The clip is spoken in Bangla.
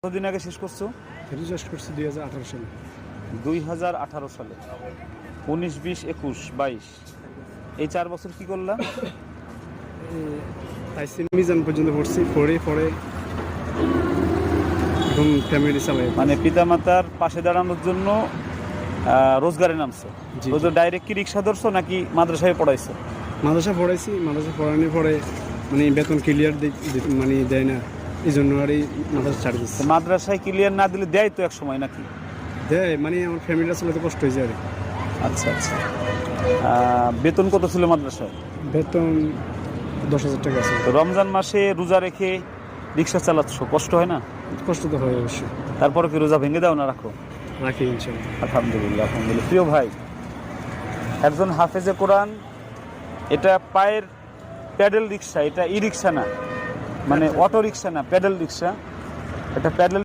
কতদিন আগে শেষ করছো? রেজিস্ট্রেশন করছি 2018 সালে। 2018 সালে 19, 20, 21, 22 এই 4 বছর কি করলাম? আইসি মিজান পর্যন্ত পড়ছি, পড়ে এখন ফ্যামিলি চালাই। মানে পিতামাতার পাশে দাঁড়ানোর জন্য রোজগারে নামছো। জি, তো ডাইরেক্ট কি রিক্সা ধরছো নাকি মাদ্রাসায় পড়াইছো? মাদ্রাসা পড়াইছি, মাদ্রাসা পড়ানোর পরে মানে বেতন ক্লিয়ার মানে দেয় না, এই জন্য আর এই মাদ্রাসা ছাড় দিচ্ছে। মাদ্রাসায় ক্লিয়ার না দিলে দেয় তো এক সময় নাকি? দেয়, মানে আমার ফ্যামিলিটা চালাতে কষ্ট হয়েছে আর। আচ্ছা আচ্ছা। বেতন কত ছিল মাদ্রাসায়? বেতন 10,000 টাকা আছে। তো রমজান মাসে রোজা রেখে রিক্সা চালাচ্ছ, কষ্ট হয় না? কষ্ট তো হয় অবশ্যই। তারপরে কি রোজা ভেঙে দাও না রাখো? রাখি ইনশাল্লাহ। আলহামদুলিল্লাহ আলহামদুলিল্লাহ। প্রিয় ভাই, একজন হাফেজে কোরআন, এটা পায়ের প্যাডেল রিক্সা, এটা ই রিক্সা না, মানে অটো রিক্সা না, প্যাডেল রিক্সা। এটা প্যাডেল